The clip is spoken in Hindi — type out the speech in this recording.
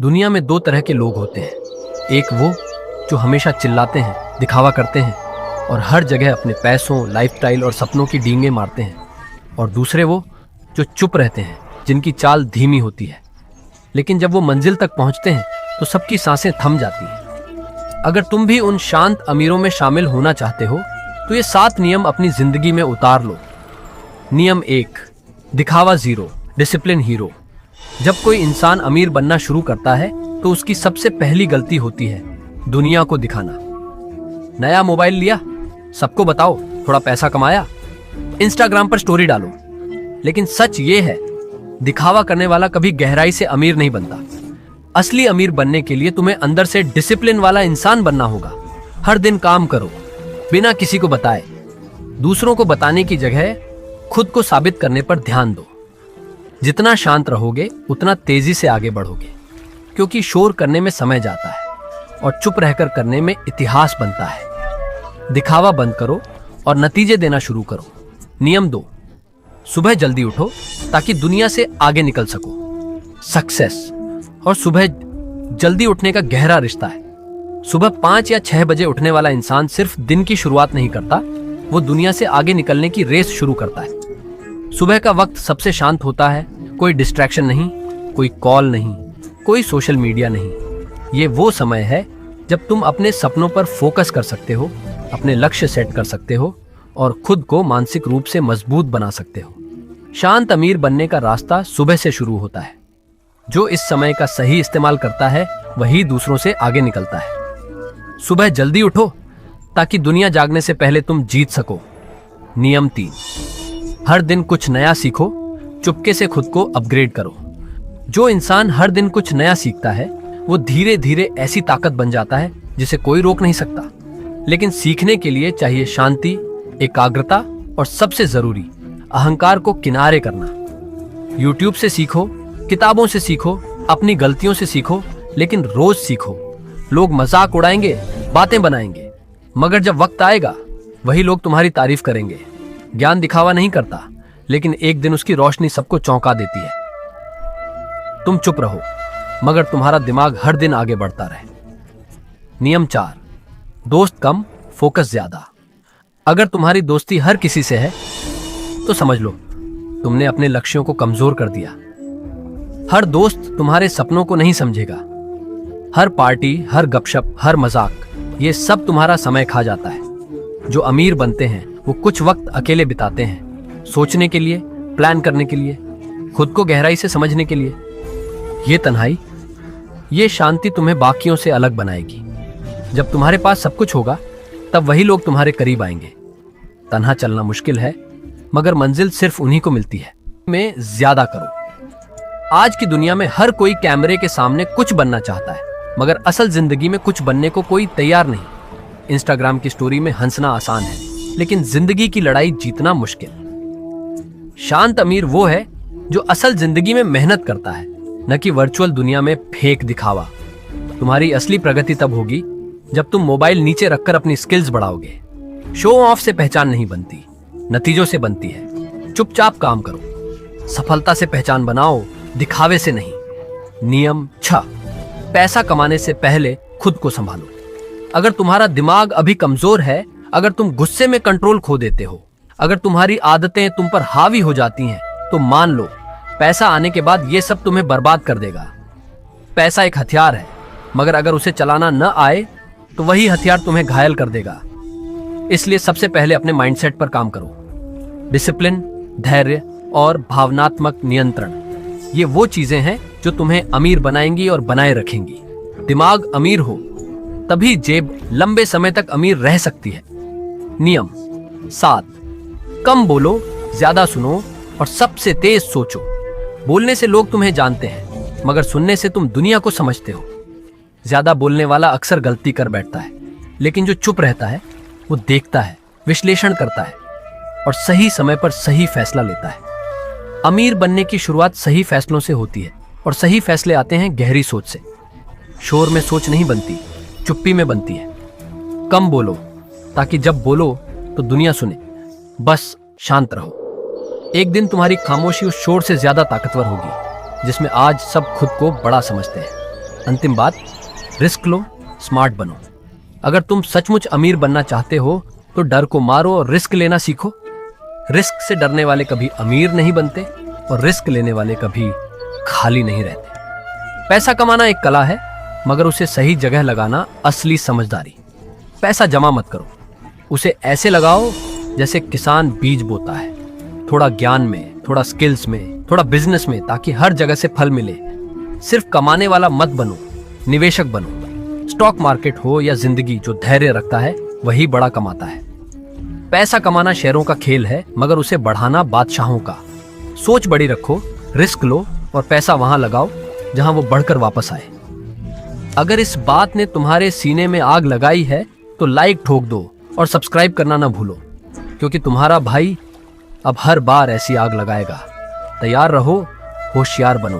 दुनिया में दो तरह के लोग होते हैं। एक वो जो हमेशा चिल्लाते हैं, दिखावा करते हैं और हर जगह अपने पैसों, लाइफस्टाइल और सपनों की डींगे मारते हैं। और दूसरे वो जो चुप रहते हैं, जिनकी चाल धीमी होती है, लेकिन जब वो मंजिल तक पहुंचते हैं तो सबकी सांसें थम जाती हैं। अगर तुम भी उन शांत अमीरों में शामिल होना चाहते हो तो ये 7 नियम अपनी जिंदगी में उतार लो। नियम 1, दिखावा 0, डिसिप्लिन हीरो। जब कोई इंसान अमीर बनना शुरू करता है तो उसकी सबसे पहली गलती होती है दुनिया को दिखाना। नया मोबाइल लिया, सबको बताओ थोड़ा पैसा कमाया, इंस्टाग्राम पर स्टोरी डालो। लेकिन सच ये है, दिखावा करने वाला कभी गहराई से अमीर नहीं बनता। असली अमीर बनने के लिए तुम्हें अंदर से डिसिप्लिन वाला इंसान बनना होगा। हर दिन काम करो बिना किसी को बताए। दूसरों को बताने की जगह खुद को साबित करने पर ध्यान दो। जितना शांत रहोगे उतना तेजी से आगे बढ़ोगे, क्योंकि शोर करने में समय जाता है और चुप रहकर करने में इतिहास बनता है। दिखावा बंद करो और नतीजे देना शुरू करो। नियम 2, सुबह जल्दी उठो ताकि दुनिया से आगे निकल सको। सक्सेस और सुबह जल्दी उठने का गहरा रिश्ता है। सुबह 5 या 6 बजे उठने वाला इंसान सिर्फ दिन की शुरुआत नहीं करता, वो दुनिया से आगे निकलने की रेस शुरू करता है। सुबह का वक्त सबसे शांत होता है, कोई डिस्ट्रैक्शन नहीं, कोई कॉल नहीं, कोई सोशल मीडिया नहीं। ये वो समय है जब तुम अपने सपनों पर फोकस कर सकते हो, अपने लक्ष्य सेट कर सकते हो और खुद को मानसिक रूप से मजबूत बना सकते हो। शांत अमीर बनने का रास्ता सुबह से शुरू होता है। जो इस समय का सही इस्तेमाल करता है वही दूसरों से आगे निकलता है। सुबह जल्दी उठो ताकि दुनिया जागने से पहले तुम जीत सको। नियम 3, हर दिन कुछ नया सीखो, चुपके से खुद को अपग्रेड करो। जो इंसान हर दिन कुछ नया सीखता है वो धीरे धीरे ऐसी ताकत बन जाता है जिसे कोई रोक नहीं सकता। लेकिन सीखने के लिए चाहिए शांति, एकाग्रता और सबसे जरूरी अहंकार को किनारे करना। YouTube से सीखो, किताबों से सीखो, अपनी गलतियों से सीखो, लेकिन रोज सीखो। लोग मजाक उड़ाएंगे, बातें बनाएंगे, मगर जब वक्त आएगा वही लोग तुम्हारी तारीफ करेंगे। ज्ञान दिखावा नहीं करता, लेकिन एक दिन उसकी रोशनी सबको चौंका देती है। तुम चुप रहो, मगर तुम्हारा दिमाग हर दिन आगे बढ़ता रहे। नियम 4, दोस्त कम, फोकस ज्यादा। अगर तुम्हारी दोस्ती हर किसी से है तो समझ लो तुमने अपने लक्ष्यों को कमजोर कर दिया। हर दोस्त तुम्हारे सपनों को नहीं समझेगा। हर पार्टी, हर गपशप, हर मजाक, ये सब तुम्हारा समय खा जाता है। जो अमीर बनते हैं वो कुछ वक्त अकेले बिताते हैं, सोचने के लिए, प्लान करने के लिए, खुद को गहराई से समझने के लिए। ये तन्हाई, ये शांति तुम्हें बाकियों से अलग बनाएगी। जब तुम्हारे पास सब कुछ होगा तब वही लोग तुम्हारे करीब आएंगे। तन्हा चलना मुश्किल है, मगर मंजिल सिर्फ उन्हीं को मिलती है। में ज्यादा करो। आज की दुनिया में हर कोई कैमरे के सामने कुछ बनना चाहता है, मगर असल जिंदगी में कुछ बनने को कोई तैयार नहीं। इंस्टाग्राम की स्टोरी में हंसना आसान है, लेकिन जिंदगी की लड़ाई जीतना मुश्किल। शांत अमीर वो है जो असल जिंदगी में मेहनत करता है, न कि वर्चुअल दुनिया में फेक दिखावा। तुम्हारी असली प्रगति तब होगी जब तुम मोबाइल नीचे रखकर अपनी स्किल्स बढ़ाओगे। शो ऑफ से पहचान नहीं बनती, नतीजों से बनती है। चुपचाप काम करो, सफलता से पहचान बनाओ, दिखावे से नहीं। नियम 6, पैसा कमाने से पहले खुद को संभालो। अगर तुम्हारा दिमाग अभी कमजोर है, अगर तुम गुस्से में कंट्रोल खो देते हो, अगर तुम्हारी आदतें तुम पर हावी हो जाती हैं, तो मान लो पैसा आने के बाद ये सब तुम्हें बर्बाद कर देगा। पैसा एक हथियार है, मगर अगर उसे चलाना न आए तो वही हथियार तुम्हें घायल कर देगा। इसलिए सबसे पहले अपने माइंडसेट पर काम करो। डिसिप्लिन, धैर्य और भावनात्मक नियंत्रण, ये वो चीजें हैं जो तुम्हें अमीर बनाएंगी और बनाए रखेंगी। दिमाग अमीर हो तभी जेब लंबे समय तक अमीर रह सकती है। नियम 7, कम बोलो, ज्यादा सुनो और सबसे तेज सोचो। बोलने से लोग तुम्हें जानते हैं, मगर सुनने से तुम दुनिया को समझते हो। ज्यादा बोलने वाला अक्सर गलती कर बैठता है, लेकिन जो चुप रहता है वो देखता है, विश्लेषण करता है और सही समय पर सही फैसला लेता है। अमीर बनने की शुरुआत सही फैसलों से होती है और सही फैसले आते हैं गहरी सोच से। शोर में सोच नहीं बनती, चुप्पी में बनती है। कम बोलो ताकि जब बोलो तो दुनिया सुने। बस शांत रहो। एक दिन तुम्हारी खामोशी उस शोर से ज्यादा ताकतवर होगी जिसमें आज सब खुद को बड़ा समझते हैं। अंतिम बात, रिस्क लो, स्मार्ट बनो। अगर तुम सचमुच अमीर बनना चाहते हो तो डर को मारो और रिस्क लेना सीखो। रिस्क से डरने वाले कभी अमीर नहीं बनते और रिस्क लेने वाले कभी खाली नहीं रहते। पैसा कमाना एक कला है, मगर उसे सही जगह लगाना असली समझदारी। पैसा जमा मत करो, उसे ऐसे लगाओ जैसे किसान बीज बोता है, थोड़ा ज्ञान में, थोड़ा स्किल्स में, थोड़ा बिजनेस में, ताकि हर जगह से फल मिले। सिर्फ कमाने वाला मत बनो, निवेशक बनो। स्टॉक मार्केट हो या जिंदगी, जो धैर्य रखता है वही बड़ा कमाता है। पैसा कमाना शेरों का खेल है, मगर उसे बढ़ाना बादशाहों का। सोच बड़ी रखो, रिस्क लो और पैसा वहां लगाओ जहां वो बढ़कर वापस आए। अगर इस बात ने तुम्हारे सीने में आग लगाई है तो लाइक ठोक दो और सब्सक्राइब करना ना भूलो, क्योंकि तुम्हारा भाई अब हर बार ऐसी आग लगाएगा। तैयार रहो, होशियार बनो।